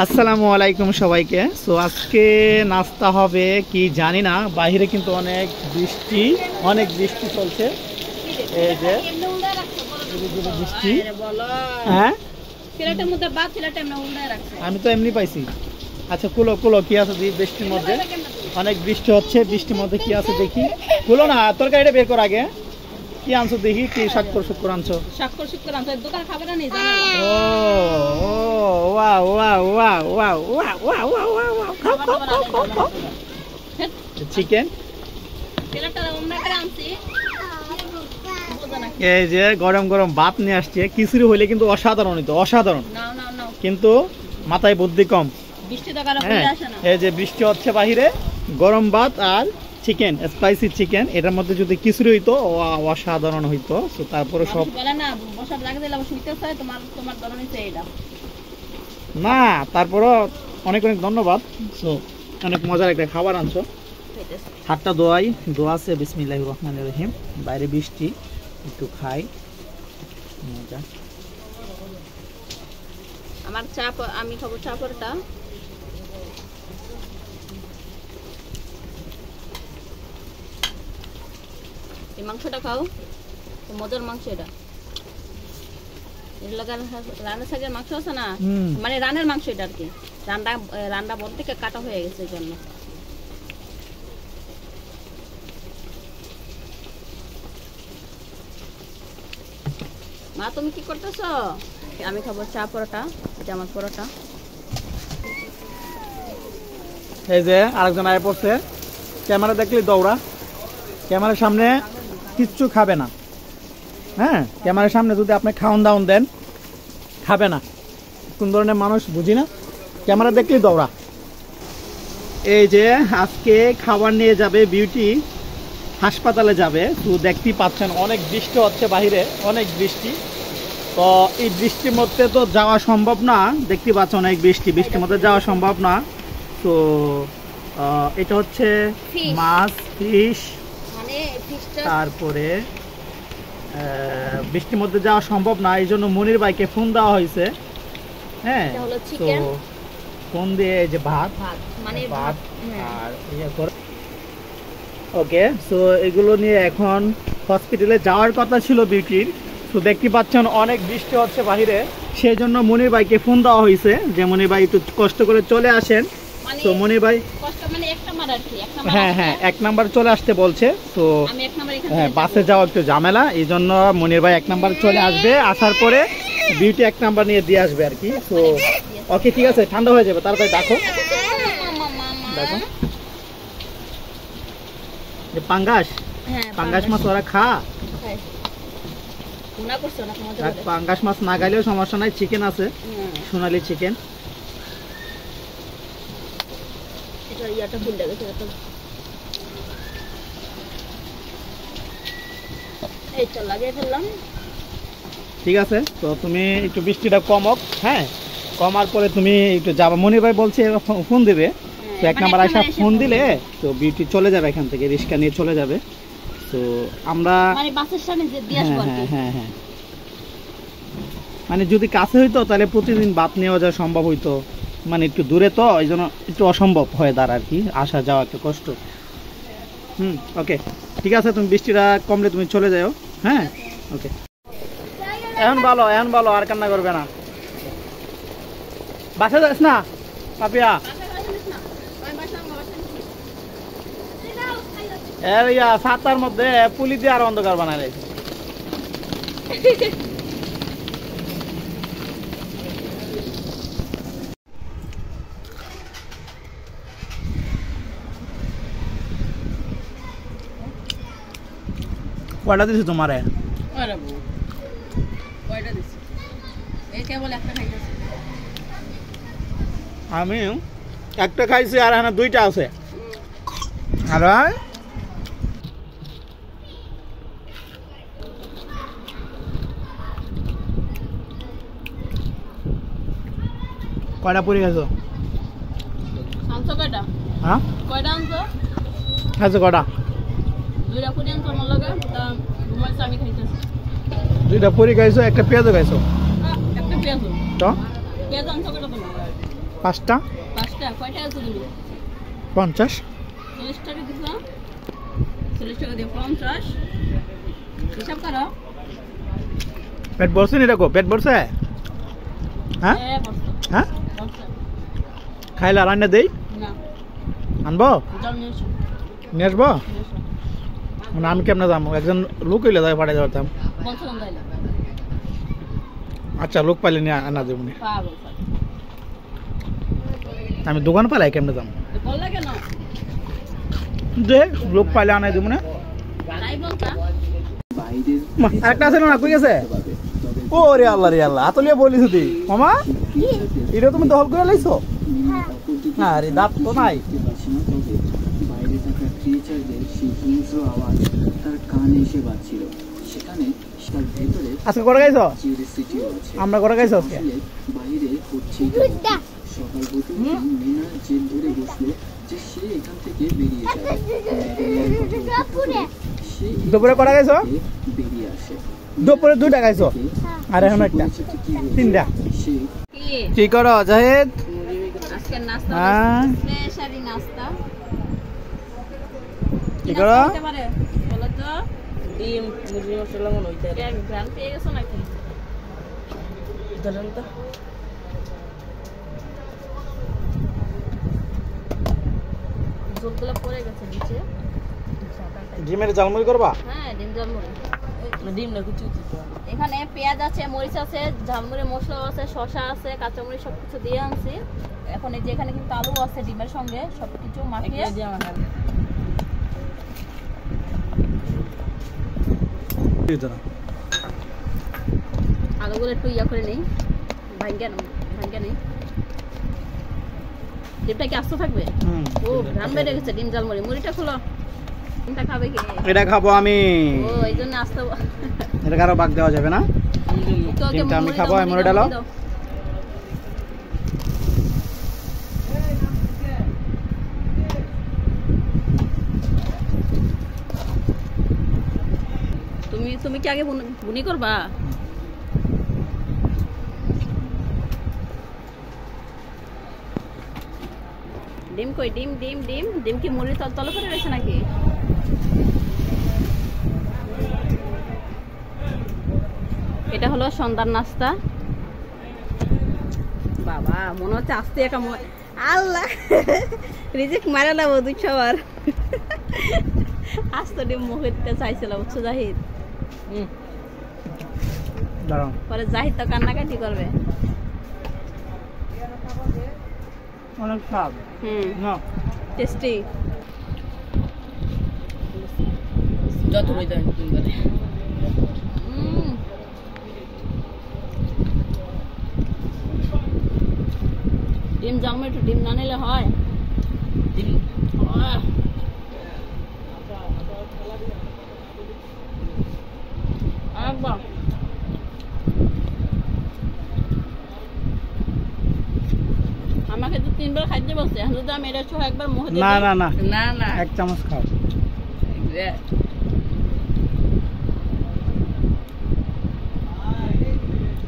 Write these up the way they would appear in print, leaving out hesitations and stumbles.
আসসালামু আলাইকুম সবাইকে। সো আজকে নাস্তা হবে কি জানি না, বাইরে কিন্তু অনেক বৃষ্টি চলছে। এই যে বৃষ্টি, হ্যাঁ আমি তো এমনি পাইছি। আচ্ছা কুলো কুলো কি আছে বৃষ্টির মধ্যে, অনেক বৃষ্টি হচ্ছে, বৃষ্টির মধ্যে কি আছে দেখি। কুলো না, তরকারিটা বের কর আগে। কি আনছো দেখি, কি শাক্কর শুক্কর আনছো? চিকেন, এই যে গরম গরম ভাত নিয়ে আসছে। খিচুড়ি হইলে কিন্তু অসাধারণ হইতো, অসাধারণ, কিন্তু মাথায় বুদ্ধি কম। এই যে বৃষ্টি হচ্ছে বাহিরে, গরম ভাত আর চিকেন, স্পাইসি চিকেন, এটার মধ্যে যদি খিচুড়ি হইতো অসাধারণ হইতো। তো তারপরে সব না, তারপরও অনেক অনেক ধন্যবাদ। সো অনেক মজার একটা খাবার আনছো। হাতটা দোয়া আছে, বিসমিল্লাহির রহমানির রহিম। বাইরে বৃষ্টি, একটু খাই মজা। আমার চা, আমি খাবো চা পরোটা। এই মাংসটা খাও, মজার মাংস এটা। রানের শাকের মাংস আছে না, মানে রানের মাংস এটা আর কি। রান্না বল থেকে কাটা হয়ে গেছে এই জন্য। মা তুমি কি করতেছো? আমি খাবো চা পরোটা, এটা আমার পরোটা। এই যে আরেকজন আয় পড়ছে, ক্যামেরা দেখলে দৌড়া। ক্যামেরার সামনে কিচ্ছু খাবে না, হ্যাঁ? ক্যামেরার সামনে যদি আপনি খাওয়ান দাওয়ান দেন, খাবে না। কোন ধরনের মানুষ বুঝি না, ক্যামেরা দেখলেই দৌড়া। এই যে আজকে খাবার নিয়ে যাবে বিউটি, হাসপাতালে যাবে। তো দেখতেই পাচ্ছেন অনেক বৃষ্টি হচ্ছে বাহিরে, অনেক বৃষ্টি। তো এই বৃষ্টির মধ্যে তো যাওয়া সম্ভব না, দেখতে পাচ্ছ অনেক বৃষ্টির মধ্যে যাওয়া সম্ভব না। তো এটা হচ্ছে মাছ, ফিশ, তারপরে বৃষ্টির মধ্যে যাওয়া সম্ভব না, এই জন্য মনির ভাইকে ফোন দেওয়া হয়েছে। হ্যাঁ, তো ফোন দিয়ে এই যে ভাত আর ওকে। সো এগুলো নিয়ে এখন হসপিটালে যাওয়ার কথা ছিল বিউটির। তো দেখতে পাচ্ছেন অনেক বৃষ্টি হচ্ছে বাহিরে, সেই জন্য মনির ভাইকে ফোন দেওয়া হয়েছে যে মনির ভাই একটু কষ্ট করে চলে আসেন। তো মনির ভাই হ্যাঁ 1 নাম্বার চলে আসতে বলছে। তো হ্যাঁ, বাসে যাওয়া একটু ঝামেলা, এই জন্য মনির ভাই 1 নাম্বার চলে আসবে। আসার পরে বিউটি 1 নাম্বার নিয়ে দিয়ে আসবে আর কি। তো ওকে, ঠিক আছে, ঠান্ডা হয়ে যাবে, তাড়াতাড়ি দেখো যে পাঙ্গাস মাছ ওরা খা। পাঙ্গাস মাছ না খাইলেও সমস্যা নাই, চিকেন আছে, সোনালি চিকেন। ঠিক আছে, তো তুমি একটু বৃষ্টিটা কমক, হ্যাঁ, কমার পরে তুমি একটু যাবা। মনির ভাই বলছে ফোন দিবে, তো 1 নাম্বার আসা ফোন দিলে তো বিউটি চলে যাবে এখান থেকে, রিক্সা নিয়ে চলে যাবে। তো আমরা হ্যাঁ মানে যদি কাছে হইতো তাহলে প্রতিদিন ভাত নেওয়া যাওয়া সম্ভব হইতো, মানে একটু দূরে তো এই জন্য একটু অসম্ভব হয়ে দাঁড়া আর কি, আসা যাওয়া একটু কষ্ট। ওকে, ঠিক আছে, তুমি বৃষ্টিটা কমলে তুমি চলে যাও। হ্যাঁ, ওকে। এখন ভালো, আর কান্না করবে না। বাসা যাস না পাপিয়া, সাতার মধ্যে পুলি দিয়ে আর অন্ধকার বানালে। কয়টা দিছি তোমারে? আমি একটা খাইছি, আর এখানে 2টা আছে। আর কয়টা পুরি খাইছো? হ্যাঁ, কয়টা খাইছো? কয়টা? 2টা পুরি আনছো আমার লগে, আমি খাইতেছি। 2টা পুরি খাইছো, একটা পেঁয়াজও খাইছো? একটা পেঁয়াজ। তো পেঁয়াজ আনছো কয়টা তোমার? 5টা কয় টাকা আছে তুমি 50 40 টাকা দিছ 40 টাকা দিয়ে 50 হিসাব করো পেট ভরছে নি দেখো পেট ভরছে হ্যাঁ হ্যাঁ খাইলা রান্না দেই না আনবো জল নিয়েছো নিয়ে আসবো মানে আমি কেমনে যাবো একজন লোক হইলে যাই পাঠাই যেতাম বলছিলাম তাইলে আচ্ছা লোক পাইলে নিয়ে আনা দেবো নি। পাগল আমি দোকান পালাই কেমনে যাবো বললা কেন যে লোক পাইলে আনাই দেবো না তাই বলতা একটা আছে না কই গেছে ও রে আল্লাহ আতলিয়া বলিস তুই মামা এটা তুমি দখল করে লাইছো না রে দাঁত তো নাই বাইরে থাকা ক্রিয়েচারদের সেই হিংস্র আওয়াজ তার কানে এসে বাজছিল সেখানে তার ভেতরে আজকে করে গাইছো কিউরিসিটি আছে আমরা করে গাইছো আজকে বাইরে হচ্ছে সকাল হতে মিনা জেদ ধরে বসলো যে সে এখান থেকে বেরিয়ে যাবে সে দুপুরে করে গাইছো বেরিয়ে আসে দুপুরে 2টা গাইছো আর এখন একটা 3টা সে কি করো জাহিদ আজকে নাস্তা হ্যাঁ স্পেশালি নাস্তা কি করো হতে পারে বলো তো ডিম মুরগি মশলা মনে হইতে এক গ্রাম পেয়ে গেছো নাকি ধরেন তো জলগুলো পড়ে গেছে নিচে ডিমের জালমুড়ি করবা হ্যাঁ ডিম ঝালমুড়ি ডিম না কিছু এখানে পেঁয়াজ আছে মরিচ আছে ঝালমুড়ি মশলা আছে শসা আছে কাঁচামরিচ সবকিছু দিয়ে আনছি এখন এই যে এখানে কিন্তু আলু আছে ডিমের সঙ্গে সবকিছু মাখিয়ে আলুগুলো একটু ইয়া করে নেই ভাঙ্গা নেই ডিমটা কি আস্ত থাকবে ও রান বেড়ে গেছে ডিম ঝালমুড়ি মুড়িটা খোলো ডিমটা খাবে কি এটা খাবো আমি ও এই জন্য আস্তে এটা কারো বাগ দেওয়া যাবে না ডিমটা আমি খাবো আমি মুড়ি ডালো তুমি কি আগে বুনি করবা ডিম কই ডিম ডিম ডিম ডিম কি মুড়ি তল করে রয়েছে নাকি এটা হলো সন্ধ্যার নাস্তা বাবা মনে হচ্ছে আস্তে একা আল্লাহ রিজিক মারা লাবো দুই সবার আস্ত ডিম মুখে চাইছিল বুঝছো জাহিদ পরে জাহিদ তো কান্নাকাটি করবে অনেক স্বাদ না টেস্টি যত হয়ে যায় ডিম জামে একটু ডিম না নিলে হয় একবার আমাকে তো 3 বার খাইতে বলছে এখন যদি আমি এটা সহ একবার মুখে দিই না এক চামচ খাও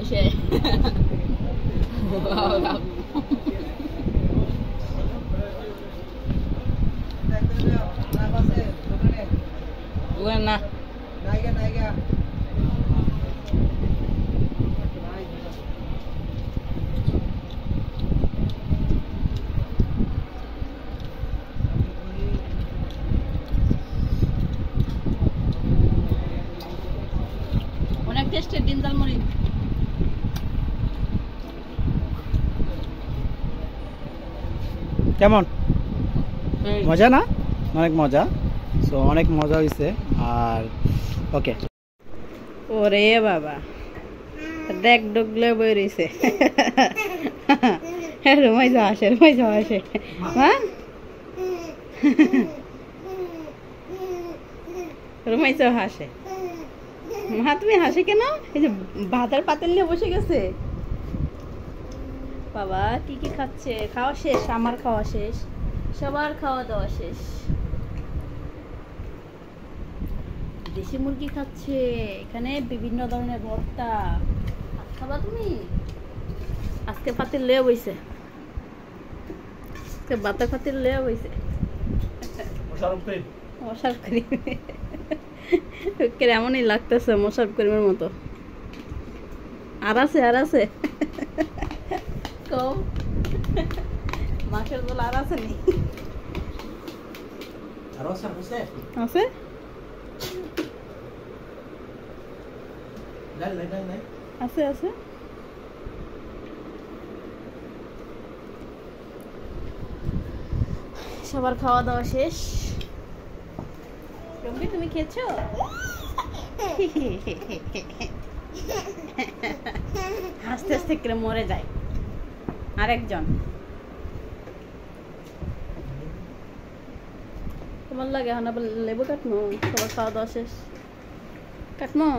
এসে না অনেক টেস্টের ডিম ঝালমুড়ি কেমন মজা না অনেক মজা সো অনেক মজা হয়েছে আর ওকে ওরে বাবা দেখ ডগলে বই রইছে রুমাই যাওয়া আসে হ্যাঁ রুমাই যাওয়া হাসে মা তুমি হাসে কেন এই যে ভাতের পাতিল নিয়ে বসে গেছে বাবা কি কি খাচ্ছে খাওয়া শেষ আমার খাওয়া শেষ সবার খাওয়া দাওয়া শেষ দেশি মুরগি খাচ্ছে এখানে বিভিন্ন ধরনের ভর্তা খাবা তুমি আজকে পাতিল লয়ে বইছে বাতা খাতির লেয়া হইছে মশার ক্রিম কেমনই লাগতেছে মশার ক্রিমের মতো। আর আছে কম মাছের ঝোল আর আছে নি আছে আছে সবার খাওয়া দাওয়া শেষ। রুমকি তুমি খেয়েছো? হাসতে হাসতে করে মরে যায় আরেকজন। তোমার লাগে এখন আবার লেবু কাটমো? সবার খাওয়া দাওয়া শেষ, কাটমো।